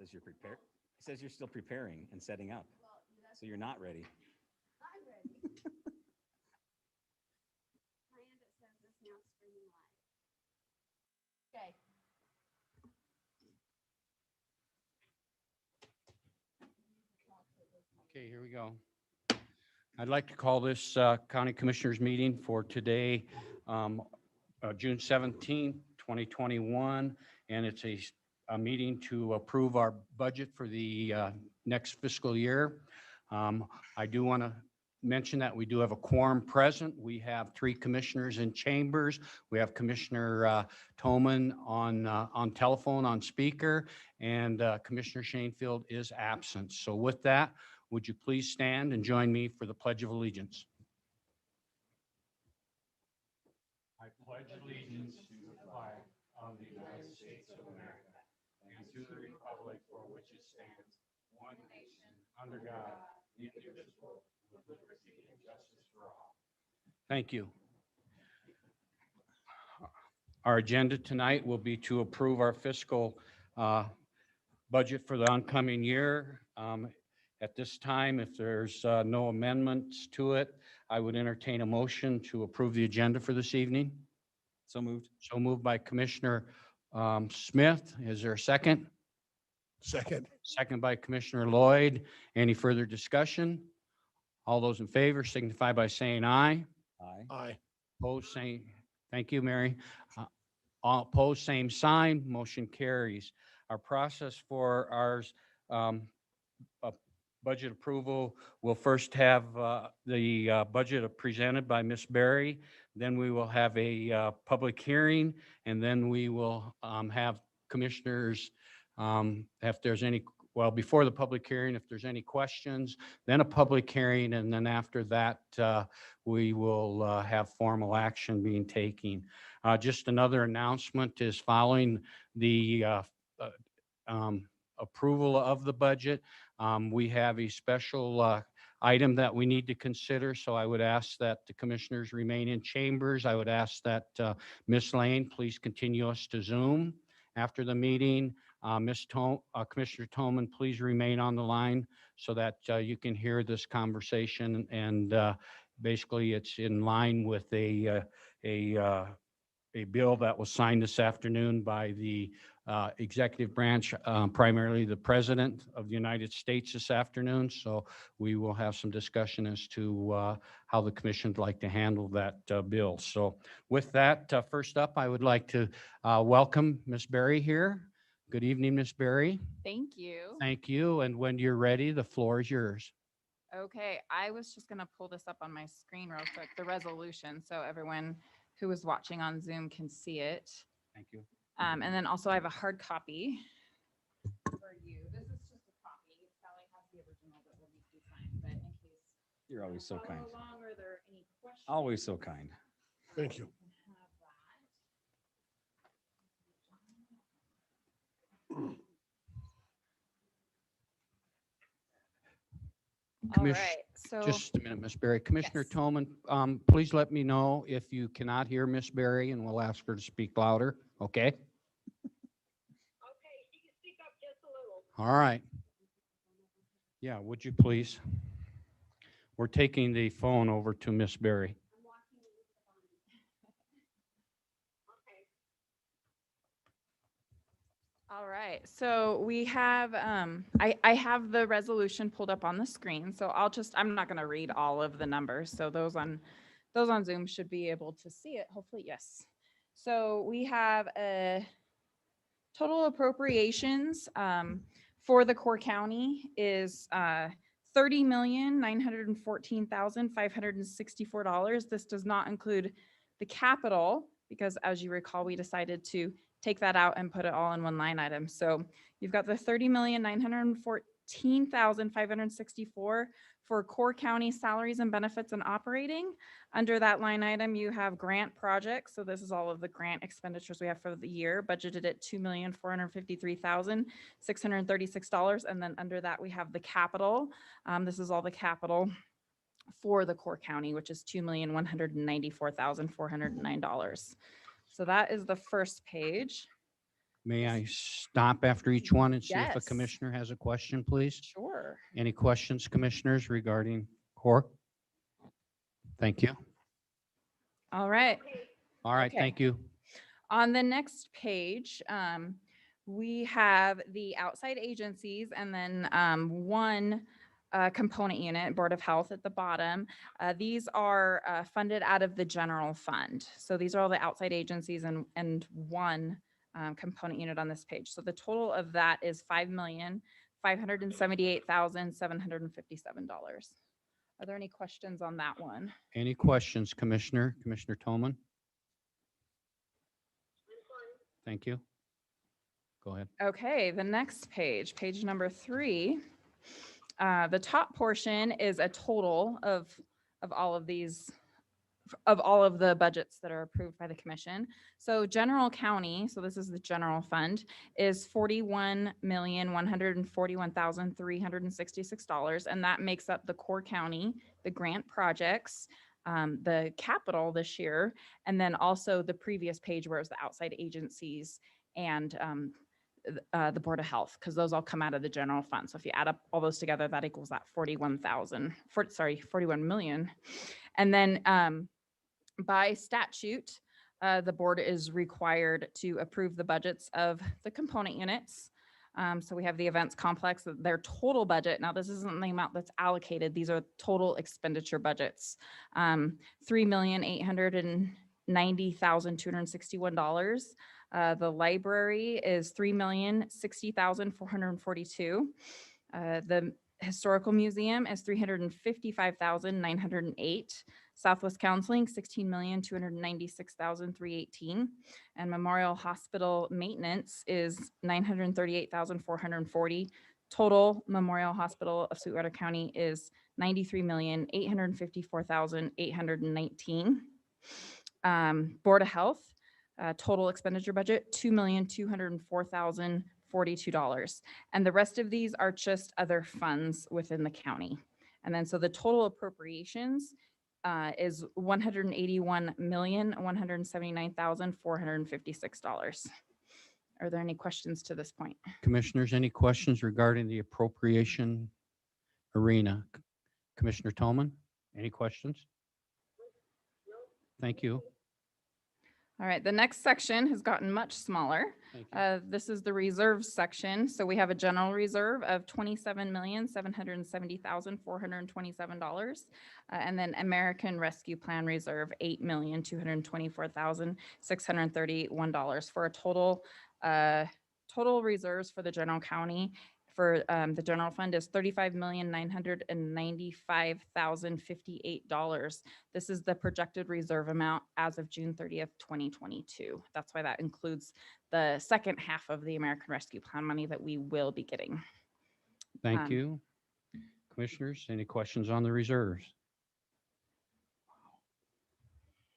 Says you're prepared. It says you're still preparing and setting up. So you're not ready. I'm ready. My end, it says this now streaming live. Okay. Okay, here we go. I'd like to call this County Commissioners meeting for today, June 17th, 2021. And it's a meeting to approve our budget for the next fiscal year. I do want to mention that we do have a quorum present. We have 3 commissioners in chambers. We have Commissioner Toman on telephone, on speaker, and Commissioner Shanefield is absent. So with that, would you please stand and join me for the Pledge of Allegiance? I pledge allegiance to the flag of the United States of America and to the republic for which it stands, one nation, under God, indivisible, with liberty and justice for all. Thank you. Our agenda tonight will be to approve our fiscal budget for the oncoming year. At this time, if there's no amendments to it, I would entertain a motion to approve the agenda for this evening. So moved. So moved by Commissioner Smith. Is there a second? Second. Second by Commissioner Lloyd. Any further discussion? All those in favor signify by saying aye. Aye. Aye. Opposed, same. Thank you, Mary. All opposed, same sign. Motion carries. Our process for ours budget approval, we'll first have the budget presented by Ms. Berry. Then we will have a public hearing, and then we will have commissioners, if there's any, well, before the public hearing, if there's any questions, then a public hearing, and then after that, we will have formal action being taken. Just another announcement is following the approval of the budget. We have a special item that we need to consider, so I would ask that the commissioners remain in chambers. I would ask that Ms. Lane please continue us to Zoom after the meeting. Commissioner Toman, please remain on the line so that you can hear this conversation, and basically it's in line with a bill that was signed this afternoon by the executive branch, primarily the President of the United States this afternoon. So we will have some discussion as to how the commission would like to handle that bill. So with that, first up, I would like to welcome Ms. Berry here. Good evening, Ms. Berry. Thank you. Thank you. And when you're ready, the floor is yours. Okay, I was just gonna pull this up on my screen real quick, the resolution, so everyone who is watching on Zoom can see it. Thank you. And then also I have a hard copy for you. This is just a copy. Sally has the original that will need to be signed, but in case You're always so follow kind. along or there are any questions. Always so kind. Thank you. can have that. All Commiss- right, so Just a minute, Ms. Berry. Commissioner Yes. Toman, please let me know if you cannot hear Ms. Berry, and we'll ask her to speak louder, okay? Okay, you can speak up just a little. All right. Yeah, would you please? We're taking the phone over to Ms. Berry. Okay. all right, so we have, I have the resolution pulled up on the screen, so I'm not gonna read all of the numbers, so those on Zoom should be able to see it, hopefully, yes. So we have a total appropriations, for the core county is, $30,914,564. This does not include the capital, because as you recall, we decided to take that out and put it all in one line item. So you've got the $30,914,564 for core county salaries and benefits and operating. Under that line item, you have grant projects. So this is all of the grant expenditures we have for the year, budgeted at $2,453,636. And then under that, we have the capital. This is all the capital for the core county, which is $2,194,409. So that is the first page. May I stop after each one and see if a Yes. commissioner has a question, please? Sure. Any questions, commissioners, regarding core? Thank you. All right. All right, Okay. thank you. On the next page, we have the outside agencies and then one component unit, Board of Health at the bottom. These are funded out of the general fund. So these are all the outside agencies and one component unit on this page. So the total of that is $5,578,757. Are there any questions on that one? Any questions, Commissioner? Commissioner Toman? Thank you. Go ahead. Okay, the next page, page number 3. The top portion is a total of all of these, of all of the budgets that are approved by the commission. So general county, so this is the general fund, is $41,141,366, and that makes up the core county, the grant projects, the capital this year, and then also the previous page where it was the outside agencies and the Board of Health, because those all come out of the general fund. So if you add up all those together, that equals that 41 million. And then by statute, the board is required to approve the budgets of the component units. So we have the events complex, their total budget. Now, this isn't the amount that's allocated. These are total expenditure budgets. $3,890,261. The library is $3,060,442. The historical museum is $355,908. Southwest Counseling, $16,296,318. And Memorial Hospital maintenance is $938,440. Total Memorial Hospital of Sweetwater County is $93,854,819. Board of Health, total expenditure budget, $2,204,042. And the rest of these are just other funds within the county. And then so the total appropriations is $181,179,456. Are there any questions to this point? Commissioners, any questions regarding the appropriation arena? Commissioner Toman, any questions? Thank you. All right, the next section has gotten much smaller. Thank you. This is the reserves section. So we have a general reserve of $27,770,427. And then American Rescue Plan Reserve, $8,224,631 for a total reserves for the general county for the general fund is $35,995,058. This is the projected reserve amount as of June 30th, 2022. That's why that includes the second half of the American Rescue Plan money that we will be getting. Thank you. Commissioners, any questions on the reserves?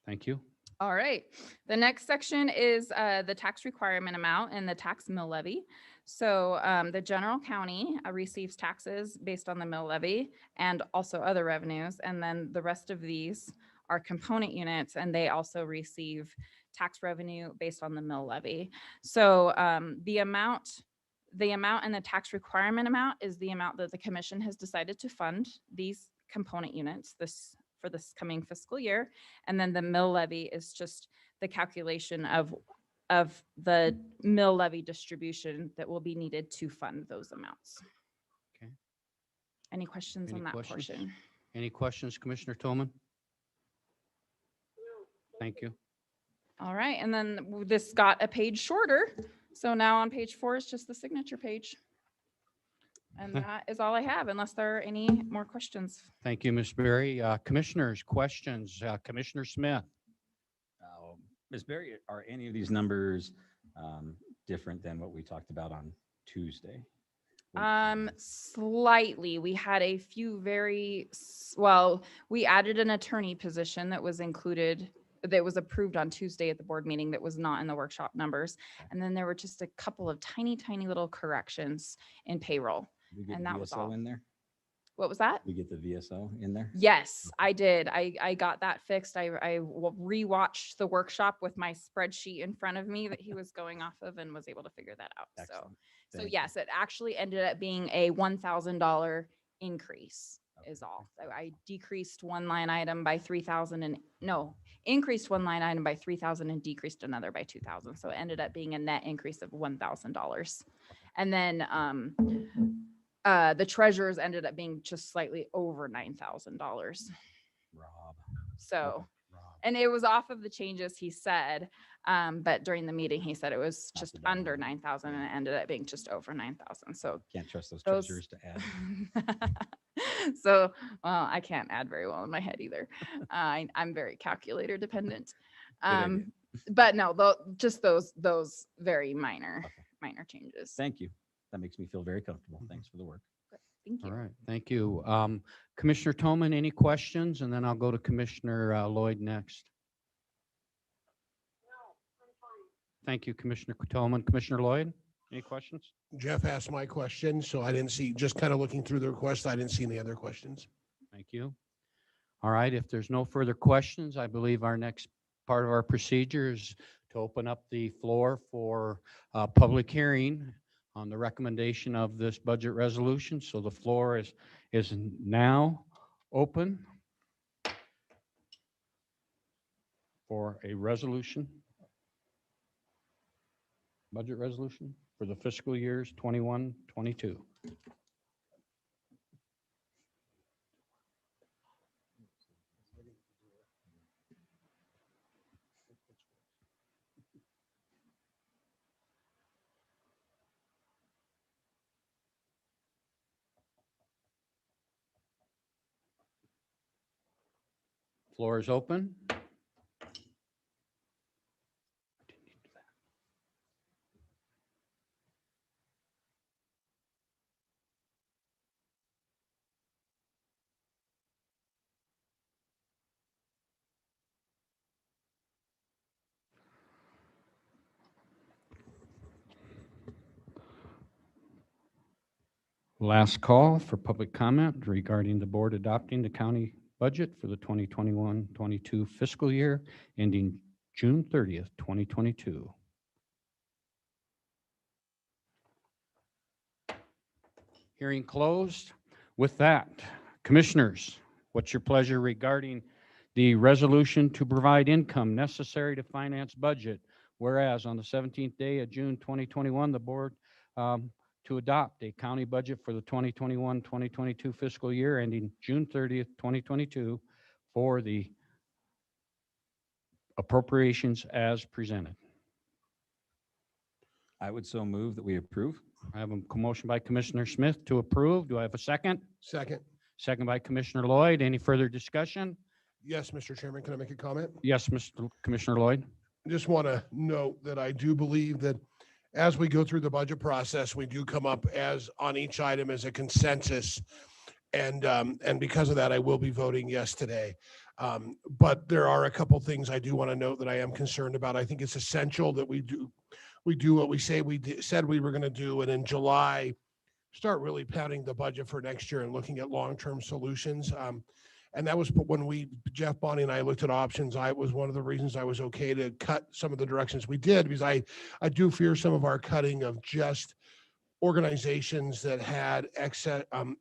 Thank you. All right. The next section is the tax requirement amount and the tax mill levy. So the general county receives taxes based on the mill levy and also other revenues. And then the rest of these are component units, and they also receive tax revenue based on the mill levy. So the amount and the tax requirement amount is the amount that the commission has decided to fund these component units for this coming fiscal year. And then the mill levy is just the calculation of the mill levy distribution that will be needed to fund those amounts. Okay. Any questions Any on that questions? portion? Any questions, Commissioner Toman? Thank you. All right, and then this got a page shorter. So now on page 4 is just the signature page. And that is all I have, unless there are any more questions. Thank you, Ms. Berry. Commissioners, questions? Commissioner Smith? Ms. Berry, are any of these numbers different than what we talked about on Tuesday? Slightly. We had a few we added an attorney position that was included, that was approved on Tuesday at the board meeting that was not in the workshop numbers. And then there were just a couple of tiny little corrections in payroll. We get And that was VSO all. in there? What was that? We get the VSO in there? Yes, I did. I got that fixed. Rewatched the workshop with my spreadsheet in front of me that he was going off of and was able to figure that out. So, Excellent. so Thank you. yes, it actually ended up being a $1,000 increase is Okay. all. So I decreased one line item by 3,000 and no, increased one line item by 3,000 and decreased another by 2,000. So it ended up being a net increase of $1,000. And then, the treasurers ended up being just slightly over $9,000. Rob. So, Rob. and it was off of the changes he said, but during the meeting, he said it was Not just the dollar under amount. 9,000 and it ended up being just over 9,000. So Can't trust those those- treasurers to add. so, well, I can't add very well in my head either. I'm very calculator dependent. idea. But no, just those very minor, Okay. minor changes. Thank you. That makes me feel very comfortable. Thanks for the work. Thank All you. right, thank you. Commissioner Toman, any questions? And then I'll go to Commissioner Lloyd next. Thank you, Commissioner Toman. Commissioner Lloyd, any questions? Jeff asked my question, so I didn't see, just kind of looking through the request, I didn't see any other questions. Thank you. All right, if there's no further questions, I believe our next part of our procedure is to open up the floor for a public hearing on the recommendation of this budget resolution. So the floor is now open for a resolution, budget resolution for the fiscal years 21, 22. Floor is open. Last call for public comment regarding the board adopting the county budget for the 2021-22 fiscal year ending June 30th, 2022. Hearing closed. With that, commissioners, what's your pleasure regarding the resolution to provide income necessary to finance budget? Whereas on the 17th day of June 2021, the board to adopt a county budget for the 2021-2022 fiscal year ending June 30th, 2022 for the appropriations as presented. I would so move that we approve. I have a motion by Commissioner Smith to approve. Do I have a second? Second. Second by Commissioner Lloyd. Any further discussion? Yes, Mr. Chairman, can I make a comment? Yes, Mr. Commissioner Lloyd. I just want to note that I do believe that as we go through the budget process, we do come up as on each item as a consensus. And because of that, I will be voting yes today. But there are a couple things I do want to note that I am concerned about. I think it's essential that we do what we say said we were going to do. And in July, start really pounding the budget for next year and looking at long-term solutions. And that was when Jeff, Bonnie, and I looked at options. I was one of the reasons I was okay to cut some of the directions we did, because I do fear some of our cutting of just organizations that had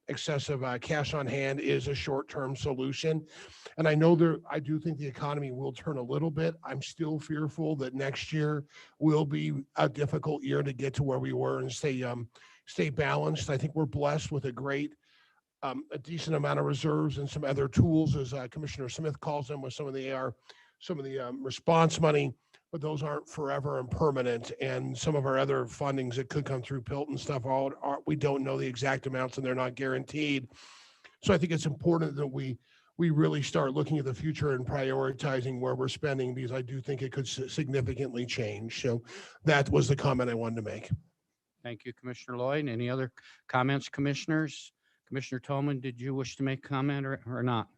excessive cash on hand is a short-term solution. And I know I do think the economy will turn a little bit. I'm still fearful that next year will be a difficult year to get to where we were and stay balanced. I think we're blessed with a decent amount of reserves and some other tools, as Commissioner Smith calls them, with some of the response money, but those aren't forever and permanent. And some of our other fundings that could come through PILT and stuff, we don't know the exact amounts and they're not guaranteed. So I think it's important that we really start looking at the future and prioritizing where we're spending, because I do think it could significantly change. So that was the comment I wanted to make. Thank you, Commissioner Lloyd. Any other comments, commissioners? Commissioner Tolman, did you wish to make comment or not?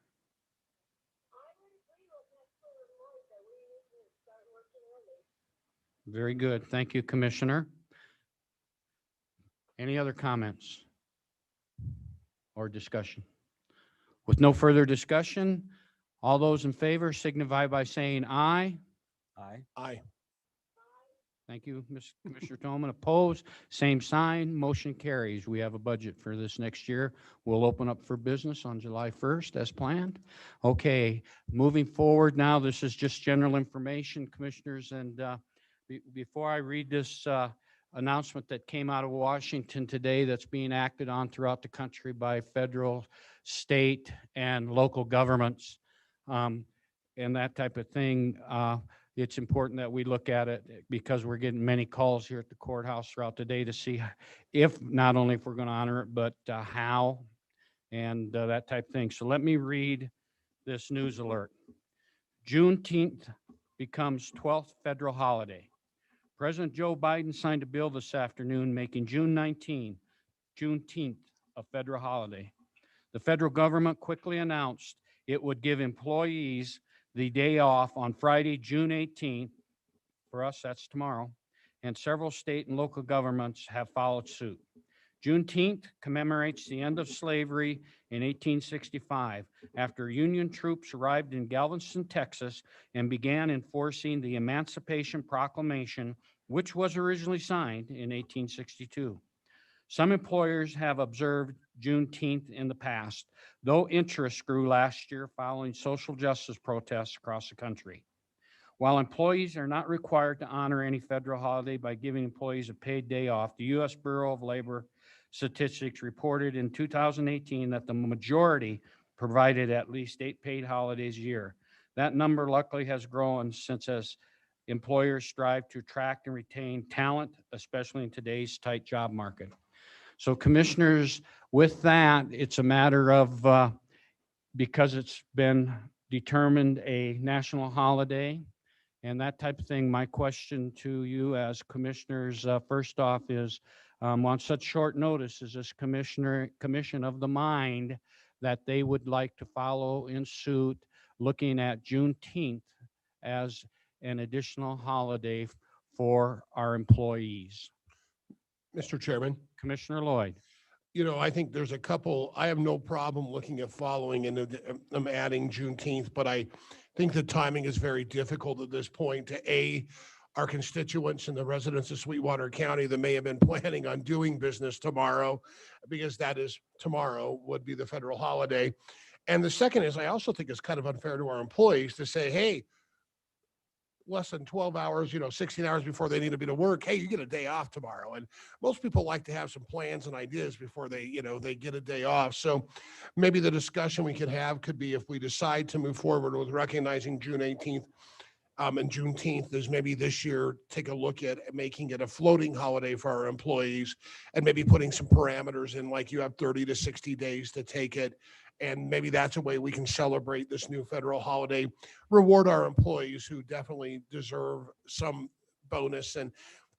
Very good. Thank you, Commissioner. Any other comments? or discussion? With no further discussion, all those in favor signify by saying aye. Aye. Aye. Thank you, Commissioner Toman. Opposed, same sign, motion carries. We have a budget for this next year. We'll open up for business on July 1st as planned. Okay, moving forward now, this is just general information, commissioners, and before I read this announcement that came out of Washington today that's being acted on throughout the country by federal, state, and local governments, and that type of thing, it's important that we look at it because we're getting many calls here at the courthouse throughout the day to see if, not only if we're going to honor it, but how and that type of thing. So let me read this news alert. Juneteenth becomes 12th federal holiday. President Joe Biden signed a bill this afternoon making Juneteenth a federal holiday. The federal government quickly announced it would give employees the day off on Friday, June 18th. For us, that's tomorrow. And several state and local governments have followed suit. Juneteenth commemorates the end of slavery in 1865 after Union troops arrived in Galveston, Texas, and began enforcing the Emancipation Proclamation, which was originally signed in 1862. Some employers have observed Juneteenth in the past, though interest grew last year following social justice protests across the country. While employees are not required to honor any federal holiday by giving employees a paid day off, the U.S. Bureau of Labor Statistics reported in 2018 that the majority provided at least 8 paid holidays a year. That number luckily has grown since as employers strive to attract and retain talent, especially in today's tight job market. So commissioners, with that, it's a matter of, because it's been determined a national holiday and that type of thing, my question to you as commissioners, first off is, on such short notice, is this commission of the mind that they would like to follow in suit, looking at Juneteenth as an additional holiday for our employees? Mr. Chairman, Commissioner Lloyd. I think there's a couple, I have no problem looking at following and adding Juneteenth, but I think the timing is very difficult at this point to our constituents and the residents of Sweetwater County that may have been planning on doing business tomorrow, because that is tomorrow would be the federal holiday. And the second is, I also think it's kind of unfair to our employees to say, hey, less than 12 hours, 16 hours before they need to be to work, hey, you get a day off tomorrow. And most people like to have some plans and ideas before they get a day off. So maybe the discussion we could have could be, if we decide to move forward with recognizing June 18th and Juneteenth, is maybe this year take a look at making it a floating holiday for our employees and maybe putting some parameters in, like you have 30 to 60 days to take it. And maybe that's a way we can celebrate this new federal holiday, reward our employees who definitely deserve some bonus, and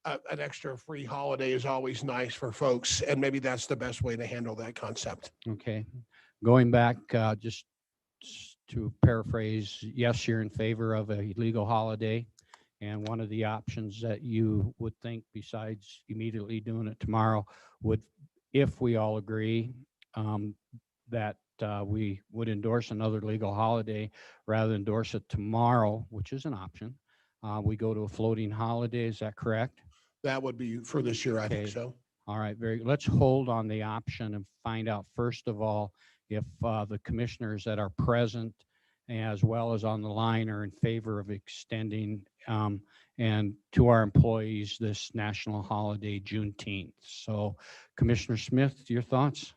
an extra free holiday is always nice for folks. And maybe that's the best way to handle that concept. Okay. Going back, just to paraphrase, yes, you're in favor of a legal holiday. And one of the options that you would think, besides immediately doing it tomorrow, would, if we all agree, that we would endorse another legal holiday rather than endorse it tomorrow, which is an option. We go to a floating holiday. Is that correct? That would be for this year. I think Okay. so. All right, let's hold on the option and find out, first of all, if the commissioners that are present as well as on the line are in favor of extending and to our employees this national holiday, Juneteenth. So Commissioner Smith, your thoughts?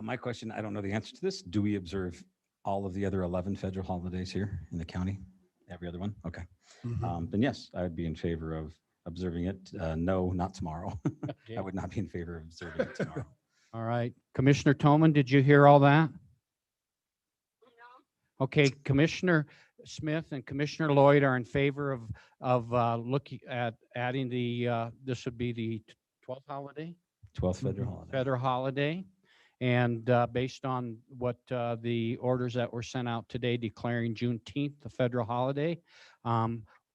My question, I don't know the answer to this. Do we observe all of the other 11 federal holidays here in the county? Every other one? Okay. Then yes, I would be in favor of observing it. No, not tomorrow. I would not be in favor of observing it tomorrow. All right. Commissioner Toman, did you hear all that? Okay, Commissioner Smith and Commissioner Lloyd are in favor of looking at adding this would be the 12th holiday? 12th federal holiday. Federal holiday. And based on what the orders that were sent out today declaring Juneteenth the federal holiday,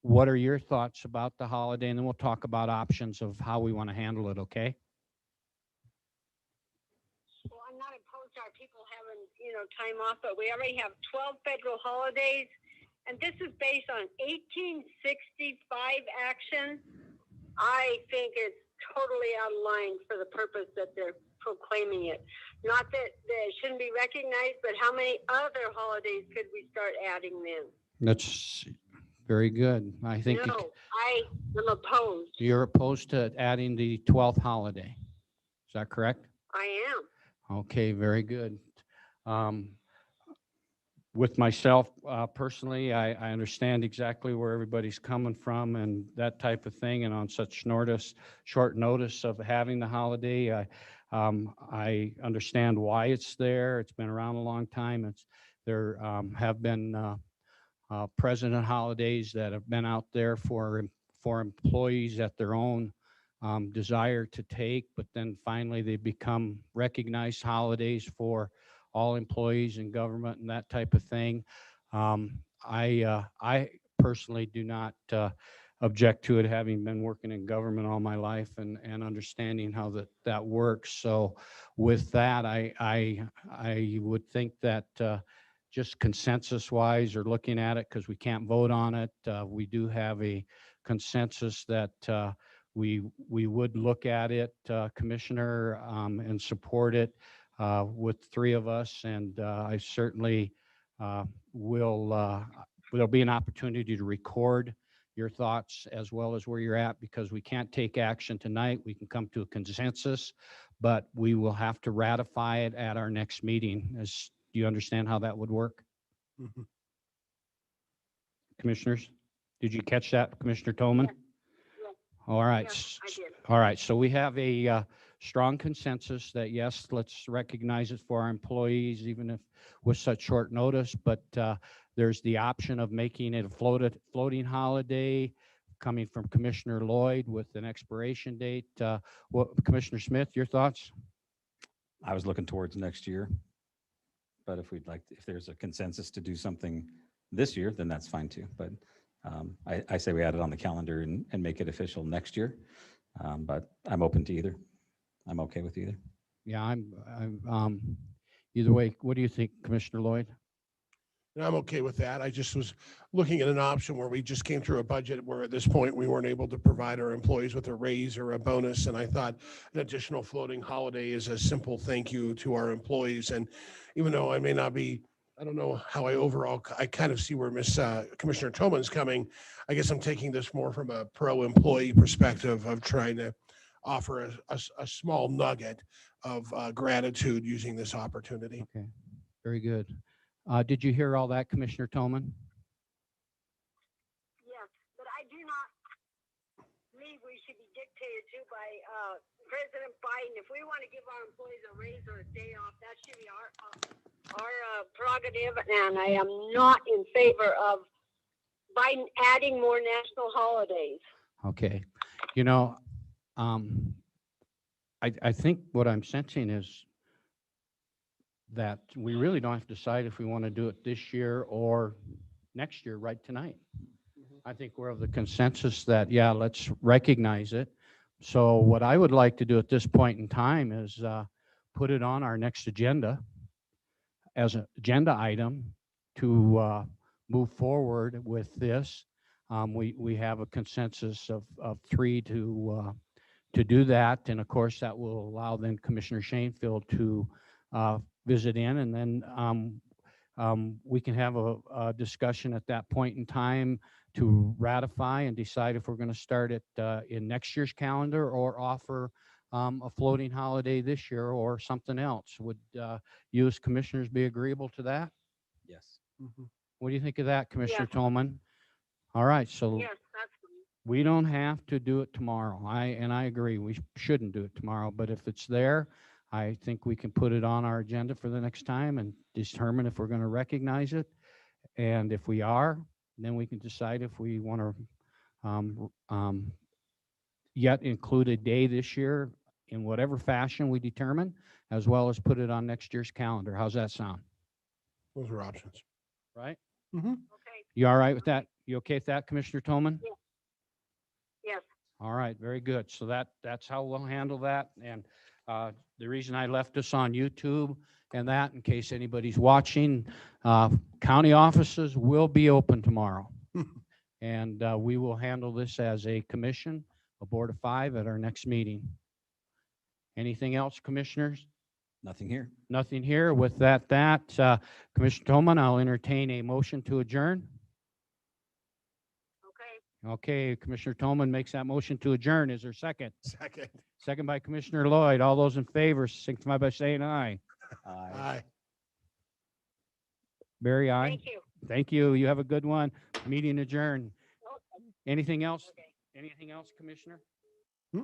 what are your thoughts about the holiday? And then we'll talk about options of how we want to handle it, okay? Well, I'm not time off, but we already have 12 federal holidays. And this is based on 1865 action. I think it's totally out of line for the purpose that they're proclaiming it. Not that they shouldn't be recognized, but how many other holidays could we start adding then? That's very good. I think No, I am opposed. you're opposed to adding the 12th holiday. Is that correct? I am. Okay, very good. With myself, personally, I understand exactly where everybody's coming from and that type of thing. And on such short notice of having the holiday, I understand why it's there. It's been around a long time. There have been president holidays that have been out there for employees at their own desire to take, but then finally they become recognized holidays for all employees in government and that type of thing. I personally do not object to it, having been working in government all my life and understanding how that works. So with that, I would think that just consensus wise or looking at it, because we can't vote on it, we do have a consensus that we would look at it, Commissioner, and support it with three of us. And I certainly there'll be an opportunity to record your thoughts as well as where you're at, because we can't take action tonight. We can come to a consensus, but we will have to ratify it at our next meeting. Do you understand how that would work? Mhm. Commissioners, did you catch that, Commissioner Toman? Yeah. All right. Yes, I did. All right. So we have a strong consensus that, yes, let's recognize it for our employees, even if with such short notice. But there's the option of making it a floating holiday, coming from Commissioner Lloyd with an expiration date. Commissioner Smith, your thoughts? I was looking towards next year. But if there's a consensus to do something this year, then that's fine too. But I say we add it on the calendar and make it official next year. But I'm open to either. I'm okay with either. Yeah, I'm either way. What do you think, Commissioner Lloyd? And I'm okay with that. I just was looking at an option where we just came through a budget where at this point we weren't able to provide our employees with a raise or a bonus. And I thought an additional floating holiday is a simple thank you to our employees. And even though I may not be, I don't know how I kind of see where Commissioner Toman's coming. I guess I'm taking this more from a pro-employee perspective of trying to offer a small nugget of gratitude using this opportunity. Okay, very good. Did you hear all that, Commissioner Toman? Yes, but I do not believe we should be dictated to by President Biden. If we want to give our employees a raise or a day off, that should be our prerogative. And I am not in favor of Biden adding more national holidays. Okay. You know, I think what I'm sensing is that we really don't have to decide if we want to do it this year or next year right tonight. I think we're of the consensus that, yeah, let's recognize it. So what I would like to do at this point in time is put it on our next agenda as an agenda item to move forward with this. We have a consensus of three to do that. And of course, that will allow then Commissioner Shanefield to visit in, and then we can have a discussion at that point in time to ratify and decide if we're going to start it in next year's calendar or offer a floating holiday this year or something else. Would you as commissioners be agreeable to that? Yes. What do you think of that, Commissioner Yes. Toman? All right, so Yes, that's fine. we don't have to do it tomorrow. I agree. We shouldn't do it tomorrow, but if it's there, I think we can put it on our agenda for the next time and determine if we're going to recognize it. And if we are, then we can decide if we want to yet include a day this year in whatever fashion we determine, as well as put it on next year's calendar. How's that sound? Those are options. Right? Okay, You all right with that? You okay with that, Commissioner Toman? yes. All right, very good. So that's how we'll handle that. And The reason I left this on YouTube and that, in case anybody's watching, county offices will be open tomorrow. And we will handle this as a commission, a board of 5 at our next meeting. Anything else, commissioners? Nothing here. Nothing here. With that, Commissioner Toman, I'll entertain a motion to adjourn. Okay. Okay, Commissioner Toman makes that motion to adjourn. Is there a second? Second. Second by Commissioner Lloyd. All those in favor signify by saying aye. Aye. Barry, aye. Thank you. Thank you. You have a good one. Meeting adjourned. Okay. Anything else? Okay. Anything else, Commissioner? Yeah.